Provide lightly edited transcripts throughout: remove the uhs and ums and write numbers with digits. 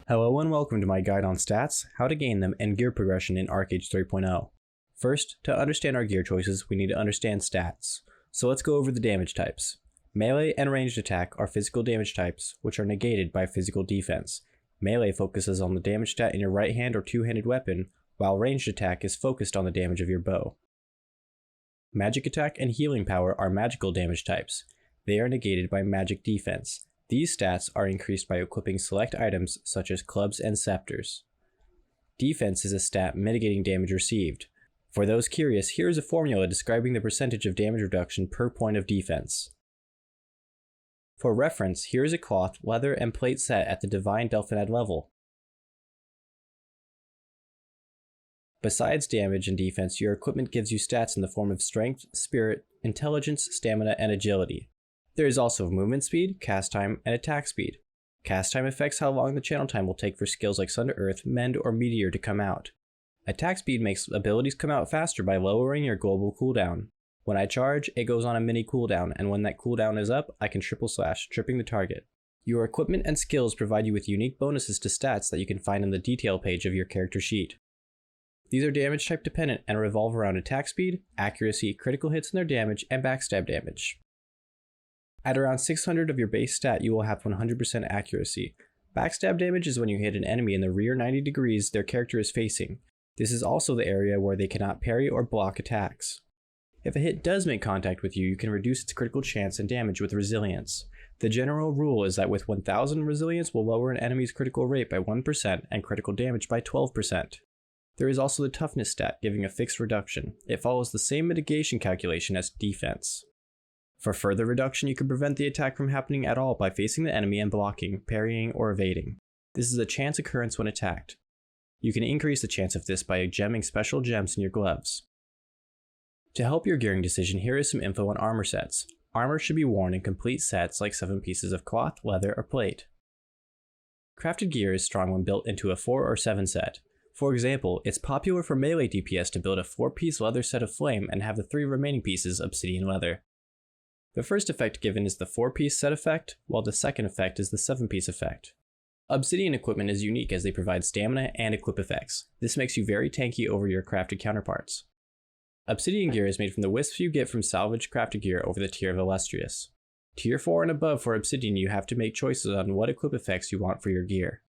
Hello and welcome to my guide on stats, how to gain them, and gear progression in Archeage 3.0. First, to understand our gear choices, we need to understand stats. So let's go over the damage types. Melee and ranged attack are physical damage types, which are negated by physical defense. Melee focuses on the damage stat in your right hand or two-handed weapon, while ranged attack is focused on the damage of your bow. Magic attack and healing power are magical damage types. They are negated by magic defense. These stats are increased by equipping select items such as clubs and scepters. Defense is a stat mitigating damage received. For those curious, here is a formula describing the percentage of damage reduction per point of defense. For reference, here is a cloth, leather, and plate set at the Divine Delphinid level. Besides damage and defense, your equipment gives you stats in the form of strength, spirit, intelligence, stamina, and agility. There is also movement speed, cast time, and attack speed. Cast time affects how long the channel time will take for skills like Sun to Earth, Mend, or Meteor to come out. Attack speed makes abilities come out faster by lowering your global cooldown. When I charge, it goes on a mini cooldown, and when that cooldown is up, I can triple slash, tripping the target. Your equipment and skills provide you with unique bonuses to stats that you can find in the detail page of your character sheet. These are damage type dependent and revolve around attack speed, accuracy, critical hits in their damage, and backstab damage. At around 600 of your base stat, you will have 100% accuracy. Backstab damage is when you hit an enemy in the rear 90 degrees their character is facing. This is also the area where they cannot parry or block attacks. If a hit does make contact with you, you can reduce its critical chance and damage with resilience. The general rule is that with 1000 resilience will lower an enemy's critical rate by 1% and critical damage by 12%. There is also the toughness stat, giving a fixed reduction. It follows the same mitigation calculation as defense. For further reduction, you can prevent the attack from happening at all by facing the enemy and blocking, parrying, or evading. This is a chance occurrence when attacked. You can increase the chance of this by gemming special gems in your gloves. To help your gearing decision, here is some info on armor sets. Armor should be worn in complete sets like 7 pieces of cloth, leather, or plate. Crafted gear is strong when built into a 4 or 7 set. For example, it's popular for melee DPS to build a 4-piece leather set of flame and have the 3 remaining pieces obsidian leather. The first effect given is the 4-piece set effect, while the second effect is the 7-piece effect. Obsidian equipment is unique as they provide stamina and equip effects. This makes you very tanky over your crafted counterparts. Obsidian gear is made from the wisps you get from salvaged crafted gear over the tier of Illustrious. Tier 4 and above for Obsidian, you have to make choices on what equip effects you want for your gear.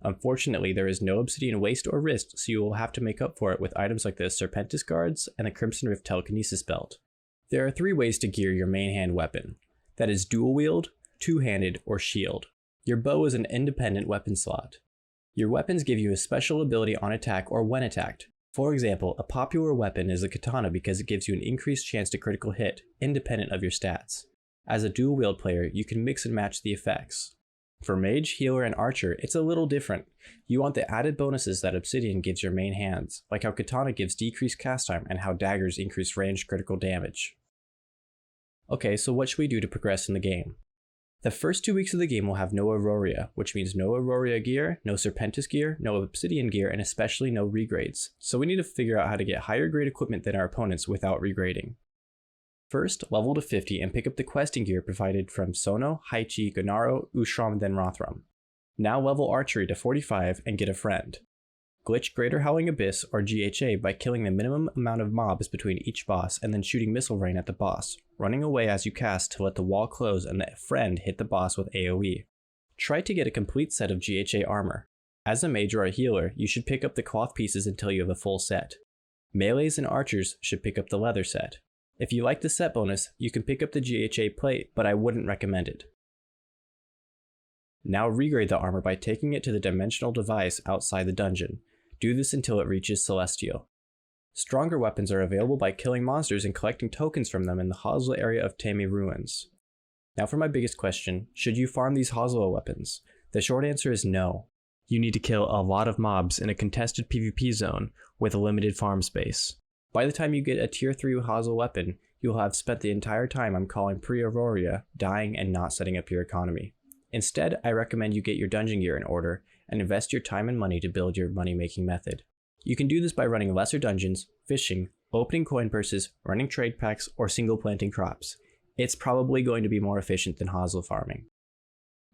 Unfortunately, there is no Obsidian waist or wrist, so you will have to make up for it with items like the Serpentis guards and the Crimson Rift telekinesis belt. There are 3 ways to gear your main hand weapon. That is dual wield, two-handed, or shield. Your bow is an independent weapon slot. Your weapons give you a special ability on attack or when attacked. For example, a popular weapon is a katana because it gives you an increased chance to critical hit, independent of your stats. As a dual wield player, you can mix and match the effects. For Mage, Healer, and Archer, it's a little different. You want the added bonuses that Obsidian gives your main hands, like how Katana gives decreased cast time and how Daggers increase ranged critical damage. Okay, so what should we do to progress in the game? The first 2 weeks of the game will have no Auroria, which means no Auroria gear, no Serpentis gear, no Obsidian gear, and especially no regrades. So we need to figure out how to get higher grade equipment than our opponents without regrading. First, level to 50 and pick up the questing gear provided from Sono, Haichi, Gennaro, Ushram, then Rothram. Now level archery to 45 and get a friend. Glitch Greater Howling Abyss or GHA by killing the minimum amount of mobs between each boss and then shooting missile rain at the boss, running away as you cast to let the wall close and the friend hit the boss with AoE. Try to get a complete set of GHA armor. As a mage or a healer, you should pick up the cloth pieces until you have a full set. Melees and archers should pick up the leather set. If you like the set bonus, you can pick up the GHA plate, but I wouldn't recommend it. Now regrade the armor by taking it to the dimensional device outside the dungeon. Do this until it reaches Celestial. Stronger weapons are available by killing monsters and collecting tokens from them in the Hosla area of Tami Ruins. Now for my biggest question, should you farm these Hosla weapons? The short answer is no. You need to kill a lot of mobs in a contested PvP zone with a limited farm space. By the time you get a tier 3 Hosla weapon, you'll have spent the entire time I'm calling Pre-Auroria dying and not setting up your economy. Instead, I recommend you get your dungeon gear in order and invest your time and money to build your money-making method. You can do this by running lesser dungeons, fishing, opening coin purses, running trade packs, or single planting crops. It's probably going to be more efficient than Hosla farming.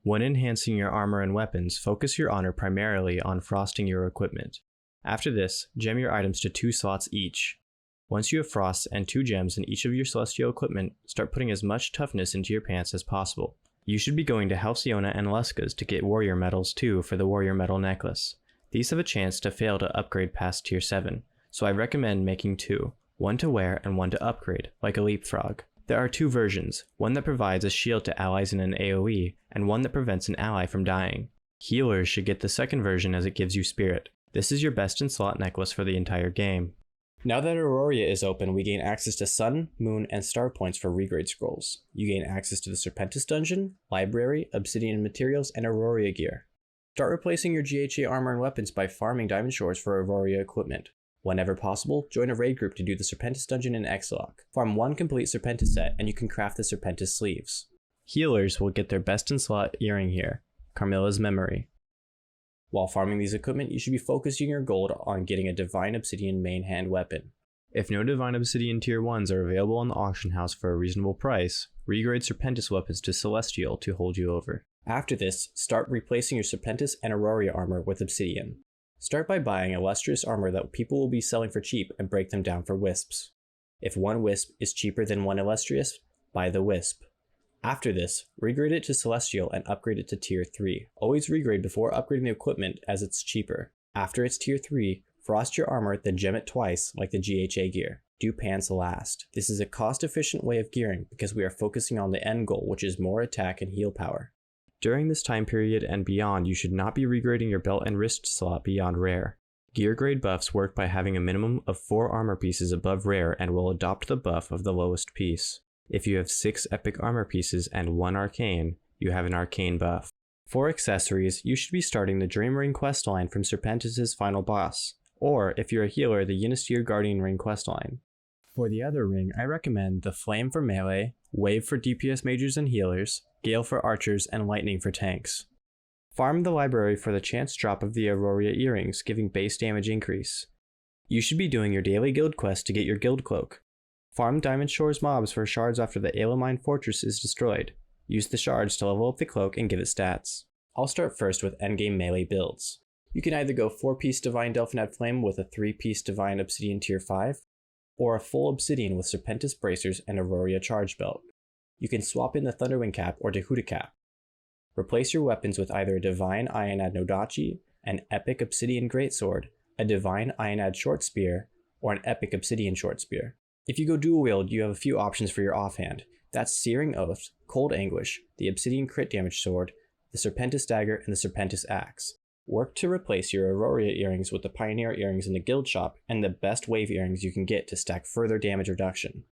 When enhancing your armor and weapons, focus your honor primarily on frosting your equipment. After this, gem your items to 2 slots each. Once you have frosts and 2 gems in each of your celestial equipment, start putting as much toughness into your pants as possible. You should be going to Halcyona and Luska's to get warrior medals too for the warrior medal necklace. These have a chance to fail to upgrade past tier 7, so I recommend making 2, one to wear and one to upgrade, like a leapfrog. There are 2 versions, one that provides a shield to allies in an AoE, and one that prevents an ally from dying. Healers should get the second version as it gives you spirit. This is your best in slot necklace for the entire game. Now that Auroria is open, we gain access to Sun, Moon, and Star points for regrade scrolls. You gain access to the Serpentis dungeon, library, Obsidian materials, and Auroria gear. Start replacing your GHA armor and weapons by farming Diamond Shores for Auroria equipment. Whenever possible, join a raid group to do the Serpentis dungeon in Exilok. Farm 1 complete Serpentis set and you can craft the Serpentis sleeves. Healers will get their best in slot earring here, Carmilla's Memory. While farming these equipment, you should be focusing your gold on getting a Divine Obsidian main hand weapon. If no Divine Obsidian tier 1s are available in the auction house for a reasonable price, regrade Serpentis weapons to Celestial to hold you over. After this, start replacing your Serpentis and Auroria armor with Obsidian. Start by buying illustrious armor that people will be selling for cheap and break them down for wisps. If one wisp is cheaper than one illustrious, buy the wisp. After this, regrade it to Celestial and upgrade it to tier 3. Always regrade before upgrading the equipment as it's cheaper. After it's tier 3, frost your armor, then gem it twice like the GHA gear. Do pants last. This is a cost-efficient way of gearing because we are focusing on the end goal, which is more attack and heal power. During this time period and beyond, you should not be regrading your belt and wrist slot beyond rare. Gear grade buffs work by having a minimum of 4 armor pieces above rare and will adopt the buff of the lowest piece. If you have 6 epic armor pieces and 1 arcane, you have an arcane buff. For accessories, you should be starting the Dream Ring questline from Serpentis' final boss, or if you're a healer, the Ynastir Guardian Ring questline. For the other ring, I recommend the Flame for melee, Wave for DPS mages and healers, Gale for archers, and Lightning for tanks. Farm the library for the chance drop of the Auroria earrings, giving base damage increase. You should be doing your daily guild quest to get your guild cloak. Farm Diamond Shores mobs for shards after the Aelamine fortress is destroyed. Use the shards to level up the cloak and give it stats. I'll start first with Endgame Melee builds. You can either go 4-piece Divine Delphinite Flame with a 3-piece Divine Obsidian tier 5, or a full Obsidian with Serpentis Bracers and Auroria Charge Belt. You can swap in the Thunderwing Cap or Dehuta Cap. Replace your weapons with either a Divine Ionad Nodachi, an Epic Obsidian Greatsword, a Divine Ionad Short Spear, or an Epic Obsidian Short Spear. If you go dual wield, you have a few options for your offhand. That's Searing Oath, Cold Anguish, the Obsidian Crit Damage Sword, the Serpentis Dagger, and the Serpentis Axe. Work to replace your Auroria earrings with the Pioneer earrings in the guild shop and the best wave earrings you can get to stack further damage reduction.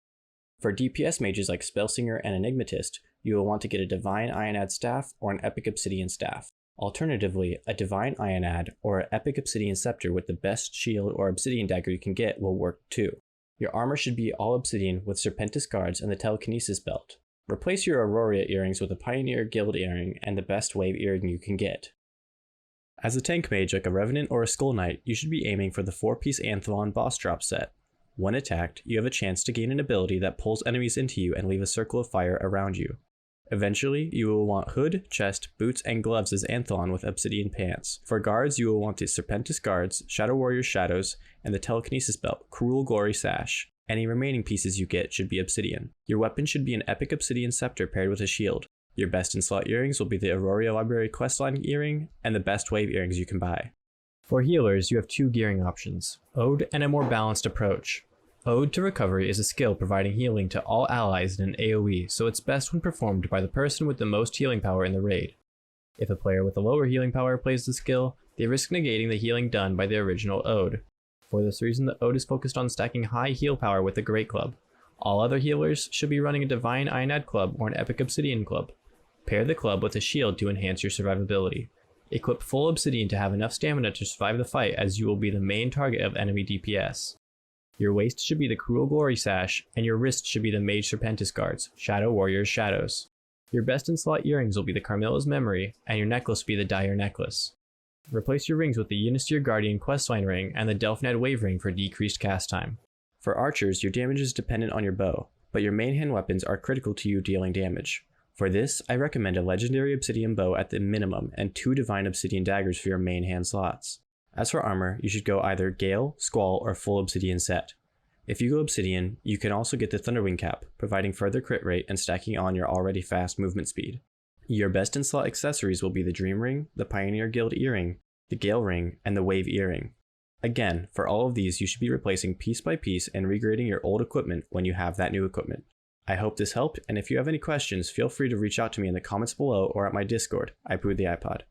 For DPS mages like Spellsinger and Enigmatist, you will want to get a Divine Ionad Staff or an Epic Obsidian Staff. Alternatively, a Divine Ionad or an Epic Obsidian Scepter with the best shield or Obsidian Dagger you can get will work too. Your armor should be all Obsidian with Serpentis Guards and the Telekinesis Belt. Replace your Auroria earrings with a Pioneer Guild earring and the best wave earring you can get. As a tank mage like a Revenant or a Skull Knight, you should be aiming for the 4-piece Anthelon boss drop set. When attacked, you have a chance to gain an ability that pulls enemies into you and leave a circle of fire around you. Eventually, you will want hood, chest, boots, and gloves as Anthelon with Obsidian pants. For guards, you will want the Serpentis Guards, Shadow Warrior Shadows, and the Telekinesis Belt, Cruel Glory Sash. Any remaining pieces you get should be Obsidian. Your weapon should be an Epic Obsidian Scepter paired with a shield. Your best in slot earrings will be the Auroria Library Questline earring and the best wave earrings you can buy. For healers, you have 2 gearing options, Ode and a more balanced approach. Ode to Recovery is a skill providing healing to all allies in an AoE, so it's best when performed by the person with the most healing power in the raid. If a player with a lower healing power plays the skill, they risk negating the healing done by the original Ode. For this reason, the Ode is focused on stacking high heal power with the Great Club. All other healers should be running a Divine Ionad Club or an Epic Obsidian Club. Pair the club with a shield to enhance your survivability. Equip full Obsidian to have enough stamina to survive the fight, as you will be the main target of enemy DPS. Your waist should be the Cruel Glory Sash, and your wrist should be the Mage Serpentis Guards, Shadow Warrior's Shadows. Your best in slot earrings will be the Carmilla's Memory, and your necklace will be the Dire Necklace. Replace your rings with the Ynastir Guardian Questline Ring and the Delphinid Wave Ring for decreased cast time. For archers, your damage is dependent on your bow, but your main hand weapons are critical to you dealing damage. For this, I recommend a legendary Obsidian bow at the minimum and 2 divine Obsidian daggers for your main hand slots. As for armor, you should go either Gale, Squall, or full Obsidian set. If you go Obsidian, you can also get the Thunderwing cap, providing further crit rate and stacking on your already fast movement speed. Your best in slot accessories will be the Dream Ring, the Pioneer Guild Earring, the Gale Ring, and the Wave Earring. Again, for all of these you should be replacing piece by piece and regrading your old equipment when you have that new equipment. I hope this helped, and if you have any questions, feel free to reach out to me in the comments below or at my Discord, I Poo the iPod.